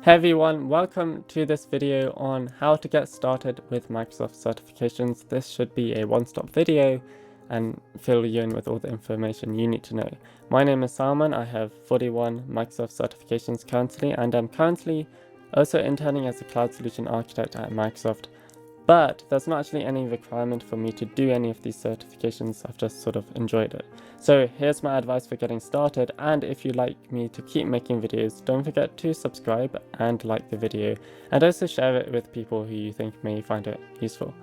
Hey everyone, welcome to this video on how to get started with Microsoft certifications. This should be a one-stop video and fill you in with all the information you need to know. My name is Salman. I have 41 Microsoft certifications currently, and I'm currently also interning as a cloud solution architect at Microsoft. But there's not actually any requirement for me to do any of these certifications. I've just sort of enjoyed it. So here's my advice for getting started, and if you'd like me to keep making videos, don't forget to subscribe and like the video, and also share it with people who you think may find it useful.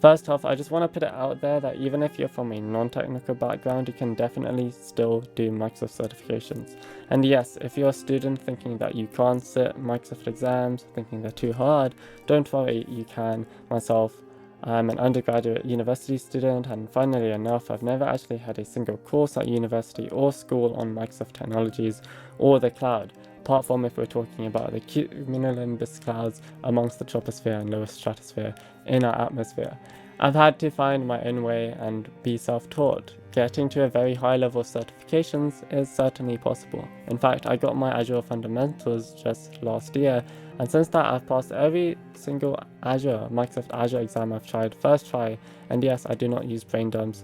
First off, I just want to put it out there that even if you're from a non-technical background, you can definitely still do Microsoft certifications. And yes, if you're a student thinking that you can't sit Microsoft exams, thinking they're too hard, don't worry, you can. Myself, I'm an undergraduate university student, and funnily enough, I've never actually had a single course at university or school on Microsoft technologies or the cloud, apart from if we're talking about the cumulonimbus clouds amongst the troposphere and lower stratosphere in our atmosphere. I've had to find my own way and be self-taught. Getting to a very high level of certifications is certainly possible. In fact, I got my Azure fundamentals just last year, and since that I've passed every single Microsoft Azure exam I've tried first try, and yes, I do not use brain dumps,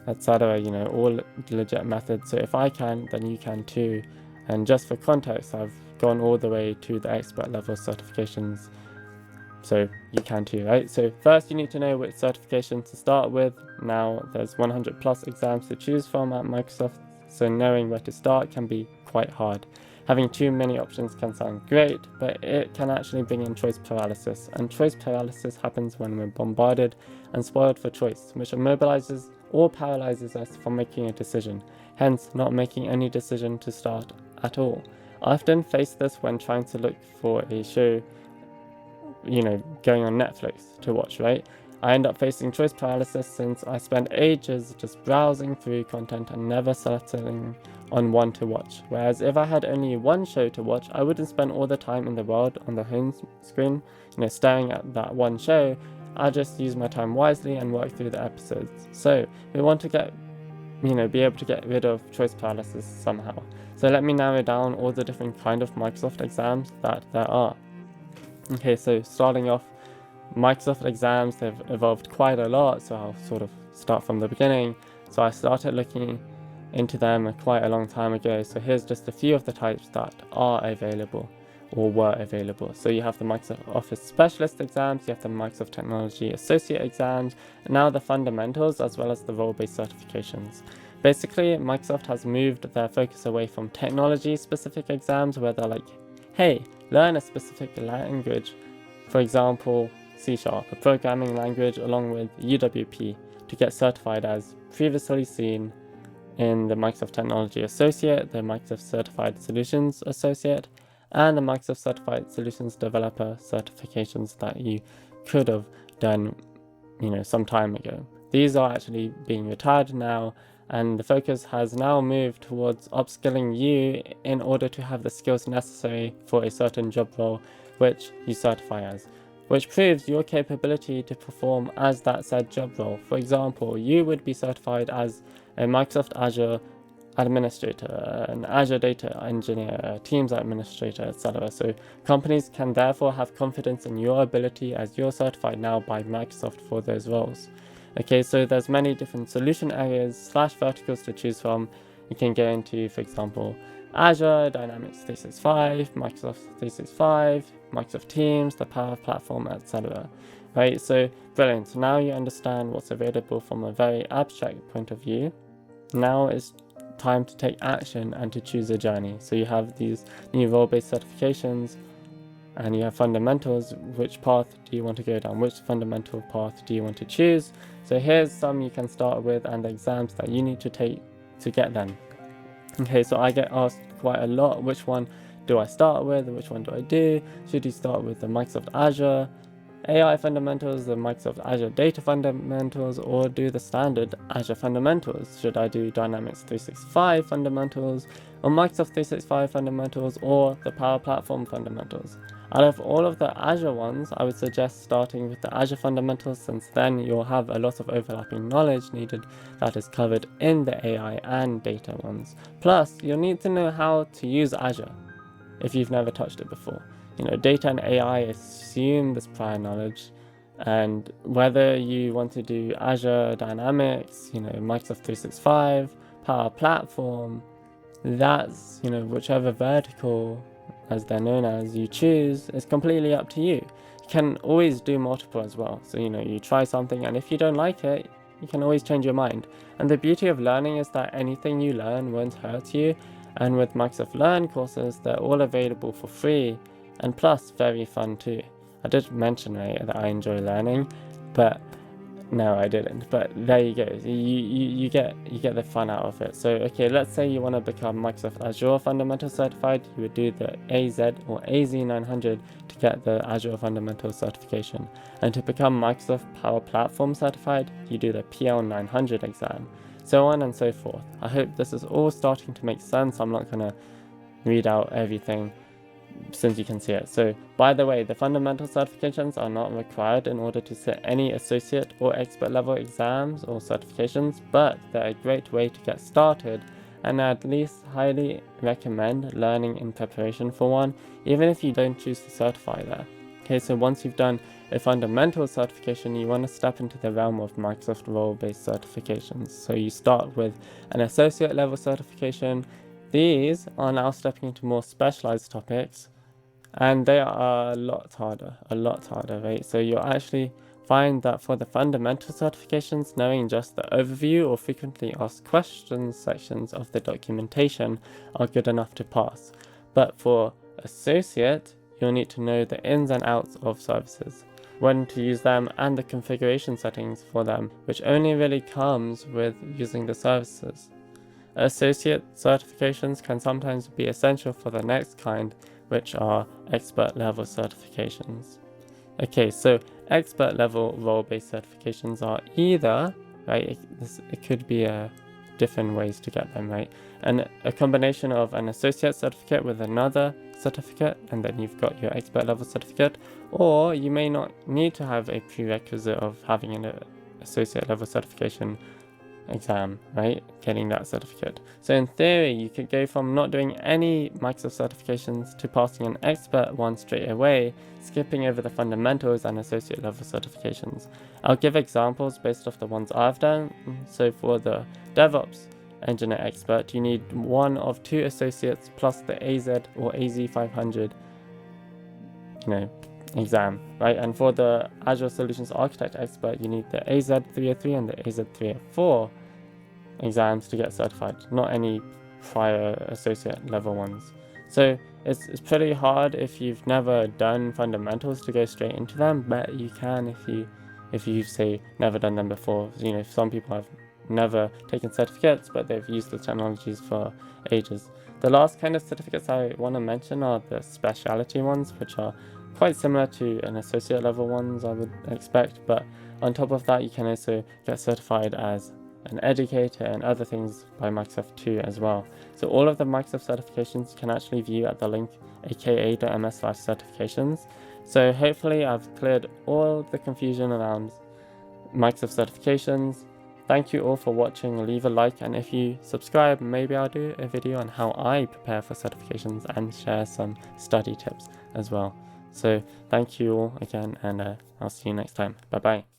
etc., all legit methods. So if I can, then you can too. And just for context, I've gone all the way to the expert level certifications, so you can too, right? So first you need to know which certification to start with. Now there's 100 plus exams to choose from at Microsoft, so knowing where to start can be quite hard. Having too many options can sound great, but it can actually bring in choice paralysis, and choice paralysis happens when we're bombarded and spoiled for choice, which immobilizes or paralyzes us from making a decision, hence not making any decision to start at all. I often face this when trying to look for a show, going on Netflix to watch, right? I end up facing choice paralysis since I spend ages just browsing through content and never settling on one to watch. Whereas if I had only one show to watch, I wouldn't spend all the time in the world on the home screen, staring at that one show. I'll just use my time wisely and work through the episodes. So we want to be able to get rid of choice paralysis somehow. So let me narrow down all the different kind of Microsoft exams that there are. Okay, so starting off, Microsoft exams, they've evolved quite a lot, so I'll sort of start from the beginning. So I started looking into them quite a long time ago, so here's just a few of the types that are available or were available. So you have the Microsoft Office Specialist exams, you have the Microsoft Technology Associate exams, and now the fundamentals as well as the role-based certifications. Basically, Microsoft has moved their focus away from technology-specific exams where they're like, hey, learn a specific language, for example, C#, a programming language, along with UWP to get certified as previously seen in the Microsoft Technology Associate, the Microsoft Certified Solutions Associate, and the Microsoft Certified Solutions Developer certifications that you could have done, some time ago. These are actually being retired now, and the focus has now moved towards upskilling you in order to have the skills necessary for a certain job role which you certify as, which proves your capability to perform as that said job role. For example, you would be certified as a Microsoft Azure administrator, an Azure data engineer, a Teams administrator, etc. So companies can therefore have confidence in your ability as you're certified now by Microsoft for those roles. Okay, so there's many different solution areas / verticals to choose from. You can go into, for example, Azure, Dynamics 365, Microsoft 365, Microsoft Teams, the Power Platform, etc. Right, so brilliant. So now you understand what's available from a very abstract point of view. Now it's time to take action and to choose a journey. So you have these new role-based certifications, and you have fundamentals. Which path do you want to go down? Which fundamental path do you want to choose? So here's some you can start with and the exams that you need to take to get them. Okay, so I get asked quite a lot, which one do I start with? Which one do I do? Should you start with the Microsoft Azure AI fundamentals, the Microsoft Azure data fundamentals, or do the standard Azure fundamentals? Should I do Dynamics 365 fundamentals, or Microsoft 365 fundamentals, or the Power Platform fundamentals? Out of all of the Azure ones, I would suggest starting with the Azure fundamentals, since then you'll have a lot of overlapping knowledge needed that is covered in the AI and data ones. Plus, you'll need to know how to use Azure if you've never touched it before. data and AI assume this prior knowledge, and whether you want to do Azure Dynamics, Microsoft 365, Power Platform, that's, whichever vertical, as they're known as, you choose, is completely up to you. You can always do multiple as well. So, you try something, and if you don't like it, you can always change your mind. And the beauty of learning is that anything you learn won't hurt you. And with Microsoft Learn courses, they're all available for free, and plus very fun too. I did mention, right, that I enjoy learning, but no, I didn't. But there you go. You get the fun out of it. So okay, let's say you want to become Microsoft Azure Fundamental Certified. You would do the AZ or AZ900 to get the Azure Fundamental Certification. And to become Microsoft Power Platform Certified, you do the PL900 exam. So on and so forth. I hope this is all starting to make sense. I'm not gonna read out everything since you can see it. So by the way, the fundamental certifications are not required in order to sit any associate or expert level exams or certifications, but they're a great way to get started, and I at least highly recommend learning in preparation for one, even if you don't choose to certify there. Okay, so once you've done a fundamental certification, you want to step into the realm of Microsoft role-based certifications. So you start with an associate level certification. These are now stepping into more specialized topics, and they are a lot harder, right? So you'll actually find that for the fundamental certifications, knowing just the overview or frequently asked questions sections of the documentation are good enough to pass. But for associate, you'll need to know the ins and outs of services, when to use them, and the configuration settings for them, which only really comes with using the services. Associate certifications can sometimes be essential for the next kind, which are expert level certifications. Okay, so expert level role-based certifications are either, right, it could be different ways to get them, right, and a combination of an associate certificate with another certificate, and then you've got your expert level certificate, or you may not need to have a prerequisite of having an associate level certification exam, right, getting that certificate. So in theory, you could go from not doing any Microsoft certifications to passing an expert one straight away, skipping over the fundamentals and associate level certifications. I'll give examples based off the ones I've done. So for the DevOps Engineer Expert, you need one of 2 associates plus the AZ or AZ500, exam, right? And for the Azure Solutions Architect Expert, you need the AZ303 and the AZ304 exams to get certified, not any prior associate level ones. So it's pretty hard if you've never done fundamentals to go straight into them, but you can if you've say never done them before. Some people have never taken certificates, but they've used the technologies for ages. The last kind of certificates I want to mention are the specialty ones, which are quite similar to an associate level ones, I would expect, but on top of that, you can also get certified as an educator and other things by Microsoft too as well. So all of the Microsoft certifications you can actually view at the link aka.ms/certifications. So hopefully I've cleared all the confusion around Microsoft certifications. Thank you all for watching. Leave a like, and if you subscribe, maybe I'll do a video on how I prepare for certifications and share some study tips as well. So thank you all again, and I'll see you next time. Bye bye.